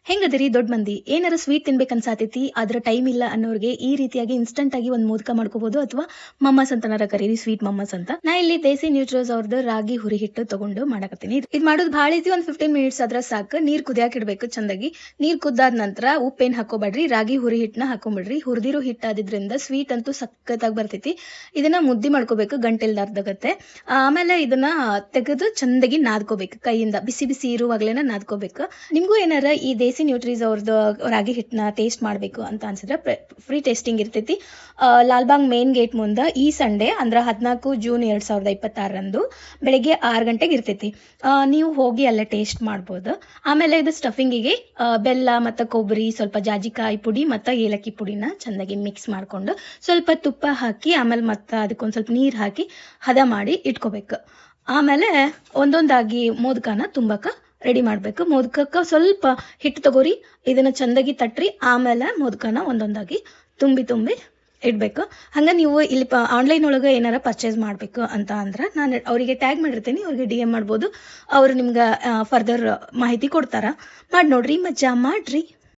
ಹೆಂಗದಿರಿ ದೊಡ್ಡ ಮಂದಿ ಏನಾರ ಸ್ವೀಟ್ ತಿನ್ಬೇಕು ಅನ್ಸಾತೈತಿ ಆದ್ರ ಟೈಮ್ ಇಲ್ಲ ಅನ್ನೋರಿಗೆ ಈ ರೀತಿಯಾಗಿ ಇನ್ಸ್ಟಂಟ್ ಆಗಿ ಒಂದು ಮೋದಕ ಮಾಡ್ಕೋಬಹುದು ಅಥವಾ ಮಮ್ಮಸ್ ಅಂತನಾರ ಕರೀರಿ ಸ್ವೀಟ್ ಮಮ್ಮಸ್ ಅಂತ. ನಾ ಇಲ್ಲಿ ದೇಸಿ ನ್ಯೂಟ್ರೋಸ್ ಅವ್ರದ್ದು ರಾಗಿ ಹುರಿ ಹಿಟ್ಟು ತಗೊಂಡು ಮಾಡಕತ್ತೀನಿ. ಇದು ಮಾಡೋದು ಭಾಳ ಈಸಿ. ಒಂದು 15 ಮಿನಿಟ್ಸ್ ಆದ್ರ ಸಾಕು. ನೀರ್ ಕುದಿಯಾಕ ಇಡ್ಬೇಕು ಚಂದಾಗಿ. ನೀರ್ ಕುದ್ದಾದ ನಂತರ ಉಪ್ಪೇನ್ ಹಾಕೋಬೇಡ್ರಿ, ರಾಗಿ ಹುರಿ ಹಿಟ್ಟನ ಹಾಕೊಂಡ್ಬಿಡ್ರಿ. ಹುರಿದಿರೋ ಹಿಟ್ಟಾದ್ರಿಂದ ಸ್ವೀಟ್ ಅಂತೂ ಸಖತ್ತಾಗಿ ಬರ್ತೈತಿ. ಇದನ್ನ ಮುದ್ದಿ ಮಾಡ್ಕೋಬೇಕು ಗಂಟೆಲ್ದಾರ್ದಾಗತ್ತೆ. ಆಮೇಲೆ ಇದನ್ನ ತೆಗೆದು ಚಂದಾಗಿ ನಾದ್ಕೋಬೇಕು ಕೈಯಿಂದ, ಬಿಸಿ ಬಿಸಿ ಇರುವಾಗ್ಲೇನ ನಾದ್ಕೋಬೇಕು. ನಿಮ್ಗೂ ಏನಾರ ಈ ದೇಸಿ ನ್ಯೂಟ್ರೀಸ್ ಅವ್ರದ್ದು ರಾಗಿ ಹಿಟ್ಟನ್ನ ಟೇಸ್ಟ್ ಮಾಡಬೇಕು ಅಂತ ಅನ್ಸಿದ್ರೆ ಫ್ರೀ ಟೇಸ್ಟಿಂಗ್ ಇರ್ತೈತಿ. ಲಾಲ್ಬಾಗ್ ಮೇನ್ ಗೇಟ್ ಮುಂದೆ ಈ ಸಂಡೇ ಅಂದ್ರೆ 14 ಜೂನ್ 2026 ಬೆಳಗ್ಗೆ 6 ಗಂಟೆಗೆ ಇರ್ತೈತಿ. ನೀವು ಹೋಗಿ ಅಲ್ಲೇ ಟೇಸ್ಟ್ ಮಾಡ್ಬೋದು. ಆಮೇಲೆ ಇದು ಸ್ಟಫಿಂಗಿಗೆ ಬೆಲ್ಲ ಮತ್ತು ಕೊಬ್ಬರಿ, ಸ್ವಲ್ಪ ಜಾಜಿಕಾಯಿ ಪುಡಿ ಮತ್ತು ಏಲಕ್ಕಿ ಪುಡಿನ ಚೆಂದಾಗಿ ಮಿಕ್ಸ್ ಮಾಡಿಕೊಂಡು ಸ್ವಲ್ಪ ತುಪ್ಪ ಹಾಕಿ ಆಮೇಲೆ ಮತ್ತು ಅದಕ್ಕೊಂದು ಸ್ವಲ್ಪ ನೀರು ಹಾಕಿ ಹದ ಮಾಡಿ ಇಟ್ಕೋಬೇಕು. ಆಮೇಲೆ ಒಂದೊಂದಾಗಿ ಮೋದಕನ ತುಂಬಕ್ಕೆ ರೆಡಿ ಮಾಡಬೇಕು. ಮೋದಕಕ್ಕೆ ಸ್ವಲ್ಪ ಹಿಟ್ಟು ತಗೋರಿ, ಇದನ್ನು ಚೆಂದಾಗಿ ತಟ್ರಿ. ಆಮೇಲೆ ಮೋದಕನ ಒಂದೊಂದಾಗಿ ತುಂಬಿ ಇಡಬೇಕು. ಹಂಗೆ ನೀವು ಇಲ್ಲಿ ಆನ್ಲೈನ್ ಒಳಗೆ ಏನಾರ ಪರ್ಚೇಸ್ ಮಾಡಬೇಕು ಅಂತ ಅಂದ್ರೆ ನಾನು ಅವರಿಗೆ ಟ್ಯಾಗ್ ಮಾಡಿರ್ತೀನಿ, ಅವ್ರಿಗೆ DM ಮಾಡ್ಬೋದು. ಅವರು ನಿಮ್ಗೆ ಫರ್ದರ್ ಮಾಹಿತಿ ಕೊಡ್ತಾರ. ಮಾಡಿ ನೋಡ್ರಿ, ಮಜಾ ಮಾಡ್ರಿ.